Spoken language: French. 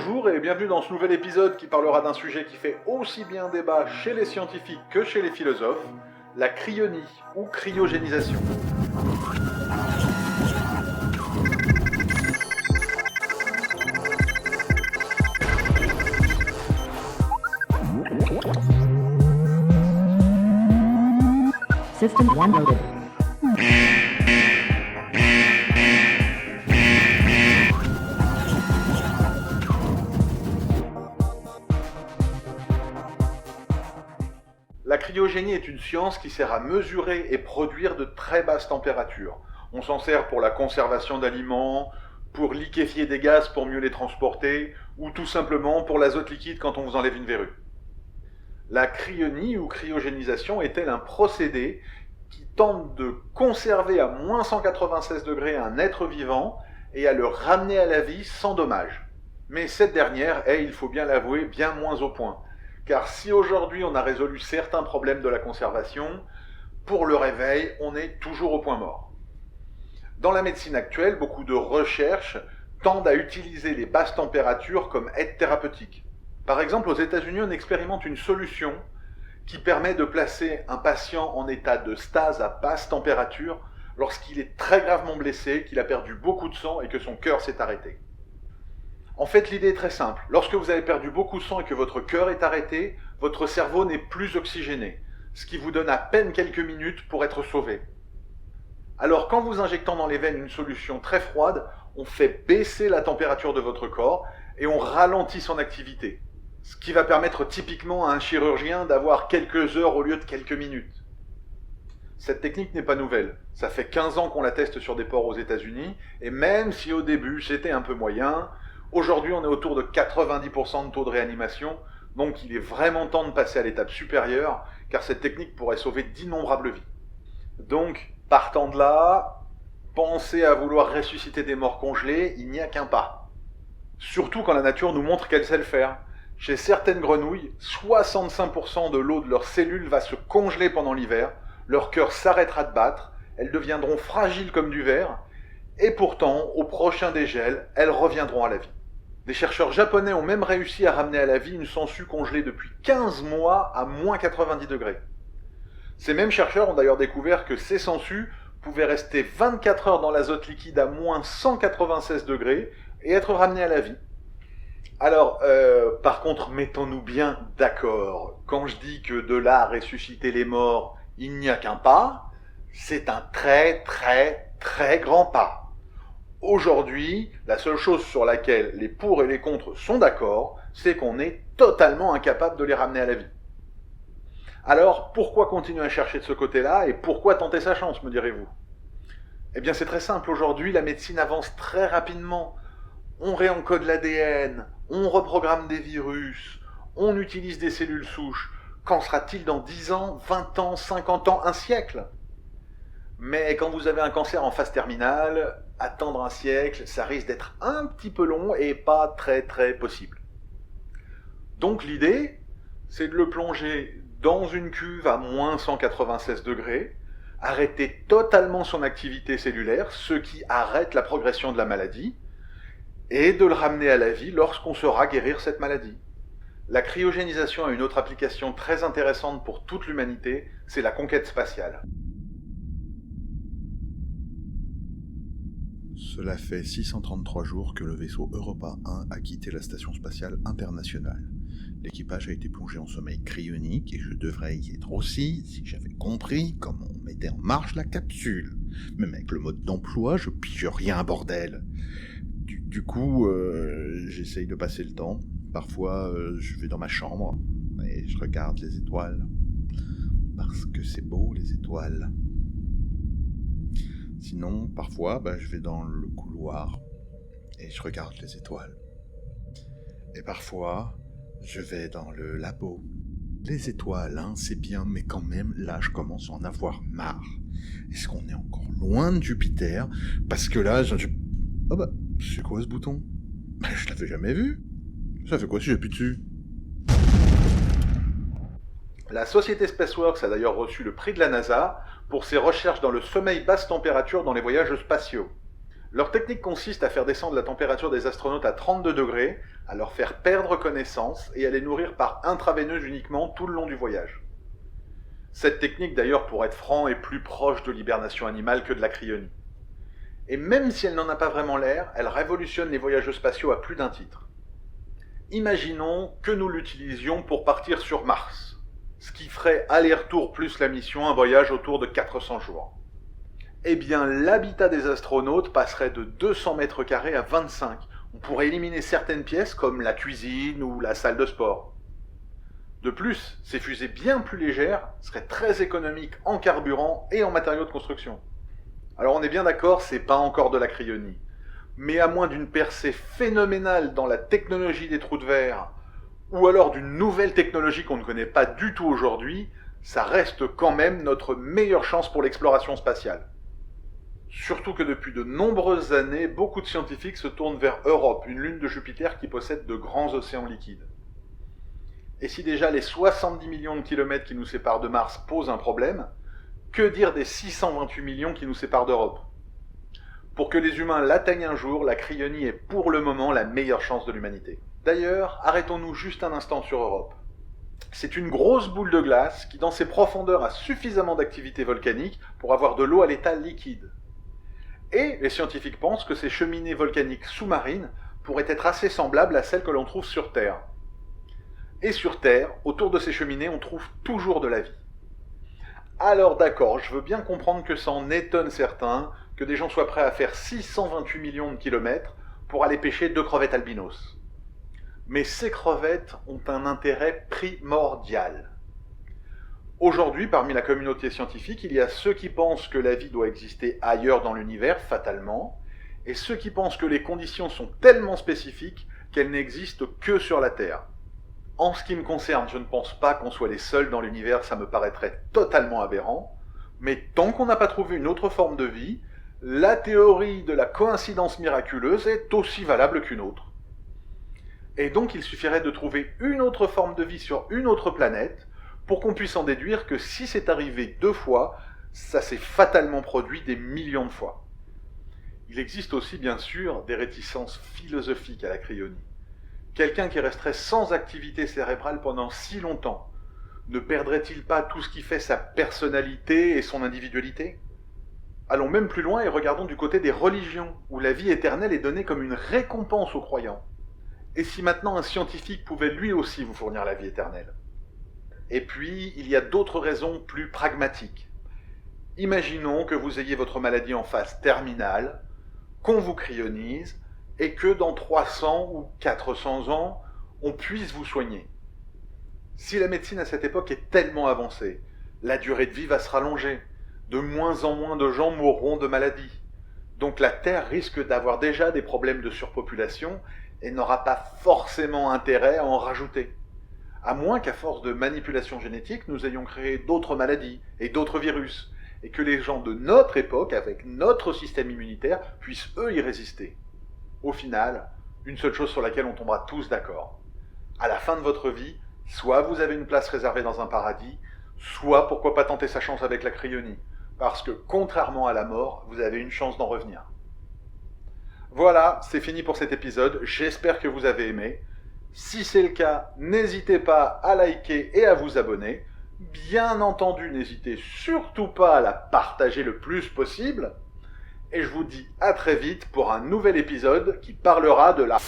Bonjour et bienvenue dans ce nouvel épisode qui parlera d'un sujet qui fait aussi bien débat chez les scientifiques que chez les philosophes, la cryonie ou cryogénisation. System downloaded. La cryogénie est une science qui sert à mesurer et produire de très basses températures. On s'en sert pour la conservation d'aliments, pour liquéfier des gaz pour mieux les transporter, ou tout simplement pour l'azote liquide quand on vous enlève une verrue. La cryonie ou cryogénisation est-elle un procédé qui tente de conserver à moins 196 degrés un être vivant et à le ramener à la vie sans dommage? Mais cette dernière est, il faut bien l'avouer, bien moins au point. Car si aujourd'hui on a résolu certains problèmes de la conservation, pour le réveil, on est toujours au point mort. Dans la médecine actuelle, beaucoup de recherches tendent à utiliser les basses températures comme aide thérapeutique. Par exemple, aux États-Unis, on expérimente une solution qui permet de placer un patient en état de stase à basse température lorsqu'il est très gravement blessé, qu'il a perdu beaucoup de sang et que son cœur s'est arrêté. En fait, l'idée est très simple. Lorsque vous avez perdu beaucoup de sang et que votre cœur est arrêté, votre cerveau n'est plus oxygéné, ce qui vous donne à peine quelques minutes pour être sauvé. Alors, qu'en vous injectant dans les veines une solution très froide, on fait baisser la température de votre corps et on ralentit son activité. Ce qui va permettre typiquement à un chirurgien d'avoir quelques heures au lieu de quelques minutes. Cette technique n'est pas nouvelle. Ça fait 15 ans qu'on la teste sur des porcs aux États-Unis, et même si au début c'était un peu moyen, aujourd'hui on est autour de 90% de taux de réanimation, donc il est vraiment temps de passer à l'étape supérieure, car cette technique pourrait sauver d'innombrables vies. Donc, partant de là, pensez à vouloir ressusciter des morts congelés, il n'y a qu'un pas. Surtout quand la nature nous montre qu'elle sait le faire. Chez certaines grenouilles, 65% de l'eau de leurs cellules va se congeler pendant l'hiver, leur cœur s'arrêtera de battre, elles deviendront fragiles comme du verre, et pourtant, au prochain dégel, elles reviendront à la vie. Des chercheurs japonais ont même réussi à ramener à la vie une sangsue congelée depuis 15 mois à moins 90 degrés. Ces mêmes chercheurs ont d'ailleurs découvert que ces sangsues pouvaient rester 24 heures dans l'azote liquide à moins 196 degrés et être ramenées à la vie. Alors, par contre, mettons-nous bien d'accord. Quand je dis que de là à ressusciter les morts, il n'y a qu'un pas, c'est un très très très grand pas. Aujourd'hui, la seule chose sur laquelle les pour et les contre sont d'accord, c'est qu'on est totalement incapable de les ramener à la vie. Alors, pourquoi continuer à chercher de ce côté-là et pourquoi tenter sa chance, me direz-vous? Eh bien, c'est très simple. Aujourd'hui, la médecine avance très rapidement. On réencode l'ADN, on reprogramme des virus, on utilise des cellules souches. Qu'en sera-t-il dans 10 ans, 20 ans, 50 ans, un siècle? Mais quand vous avez un cancer en phase terminale, attendre un siècle, ça risque d'être un petit peu long et pas très très possible. Donc l'idée, c'est de le plonger dans une cuve à moins 196 degrés, arrêter totalement son activité cellulaire, ce qui arrête la progression de la maladie, et de le ramener à la vie lorsqu'on saura guérir cette maladie. La cryogénisation a une autre application très intéressante pour toute l'humanité, c'est la conquête spatiale. Cela fait 633 jours que le vaisseau Europa 1 a quitté la Station Spatiale Internationale. L'équipage a été plongé en sommeil cryonique et je devrais y être aussi si j'avais compris comment on mettait en marche la capsule. Même avec le mode d'emploi, je pige rien, bordel. Du coup, j'essaye de passer le temps. Parfois, je vais dans ma chambre et je regarde les étoiles. Parce que c'est beau, les étoiles. Sinon, parfois, je vais dans le couloir et je regarde les étoiles. Et parfois, je vais dans le labo. Les étoiles, c'est bien, mais quand même, là, je commence à en avoir marre. Est-ce qu'on est encore loin de Jupiter? Parce que là, oh c'est quoi ce bouton? Je l'avais jamais vu. Ça fait quoi si j'appuie dessus? La société Spaceworks a d'ailleurs reçu le prix de la NASA pour ses recherches dans le sommeil basse température dans les voyages spatiaux. Leur technique consiste à faire descendre la température des astronautes à 32 degrés à leur faire perdre connaissance et à les nourrir par intraveineuse uniquement tout le long du voyage. Cette technique d'ailleurs, pour être franc, est plus proche de l'hibernation animale que de la cryonie. Et même si elle n'en a pas vraiment l'air, elle révolutionne les voyages spatiaux à plus d'un titre. Imaginons que nous l'utilisions pour partir sur Mars, ce qui ferait aller-retour plus la mission un voyage autour de 400 jours. Eh bien, l'habitat des astronautes passerait de 200 mètres carrés à 25. On pourrait éliminer certaines pièces comme la cuisine ou la salle de sport. De plus, ces fusées bien plus légères seraient très économiques en carburant et en matériaux de construction. Alors on est bien d'accord, c'est pas encore de la cryonie. Mais à moins d'une percée phénoménale dans la technologie des trous de verre, ou alors d'une nouvelle technologie qu'on ne connaît pas du tout aujourd'hui, ça reste quand même notre meilleure chance pour l'exploration spatiale. Surtout que depuis de nombreuses années, beaucoup de scientifiques se tournent vers Europe, une lune de Jupiter qui possède de grands océans liquides. Et si déjà les 70 millions de kilomètres qui nous séparent de Mars posent un problème, que dire des 628 millions qui nous séparent d'Europe ? Pour que les humains l'atteignent un jour, la cryonie est pour le moment la meilleure chance de l'humanité. D'ailleurs, arrêtons-nous juste un instant sur Europe. C'est une grosse boule de glace qui, dans ses profondeurs, a suffisamment d'activité volcanique pour avoir de l'eau à l'état liquide. Et les scientifiques pensent que ces cheminées volcaniques sous-marines pourraient être assez semblables à celles que l'on trouve sur Terre. Et sur Terre, autour de ces cheminées, on trouve toujours de la vie. Alors d'accord, je veux bien comprendre que ça en étonne certains, que des gens soient prêts à faire 628 millions de kilomètres pour aller pêcher 2 crevettes albinos. Mais ces crevettes ont un intérêt primordial. Aujourd'hui, parmi la communauté scientifique, il y a ceux qui pensent que la vie doit exister ailleurs dans l'univers, fatalement, et ceux qui pensent que les conditions sont tellement spécifiques qu'elles n'existent que sur la Terre. En ce qui me concerne, je ne pense pas qu'on soit les seuls dans l'univers, ça me paraîtrait totalement aberrant, mais tant qu'on n'a pas trouvé une autre forme de vie, la théorie de la coïncidence miraculeuse est aussi valable qu'une autre. Et donc il suffirait de trouver une autre forme de vie sur une autre planète pour qu'on puisse en déduire que si c'est arrivé 2 fois, ça s'est fatalement produit des millions de fois. Il existe aussi bien sûr des réticences philosophiques à la cryonie. Quelqu'un qui resterait sans activité cérébrale pendant si longtemps, ne perdrait-il pas tout ce qui fait sa personnalité et son individualité ? Allons même plus loin et regardons du côté des religions, où la vie éternelle est donnée comme une récompense aux croyants. Et si maintenant un scientifique pouvait lui aussi vous fournir la vie éternelle ? Et puis, il y a d'autres raisons plus pragmatiques. Imaginons que vous ayez votre maladie en phase terminale, qu'on vous cryonise, et que dans 300 ou 400 ans, on puisse vous soigner. Si la médecine à cette époque est tellement avancée, la durée de vie va se rallonger. De moins en moins de gens mourront de maladie. Donc la Terre risque d'avoir déjà des problèmes de surpopulation et n'aura pas forcément intérêt à en rajouter. À moins qu'à force de manipulation génétique, nous ayons créé d'autres maladies et d'autres virus, et que les gens de notre époque, avec notre système immunitaire, puissent eux y résister. Au final, une seule chose sur laquelle on tombera tous d'accord. À la fin de votre vie, soit vous avez une place réservée dans un paradis, soit pourquoi pas tenter sa chance avec la cryonie, parce que contrairement à la mort, vous avez une chance d'en revenir. Voilà, c'est fini pour cet épisode, j'espère que vous avez aimé. Si c'est le cas, n'hésitez pas à liker et à vous abonner. Bien entendu, n'hésitez surtout pas à la partager le plus possible. Et je vous dis à très vite pour un nouvel épisode qui parlera de la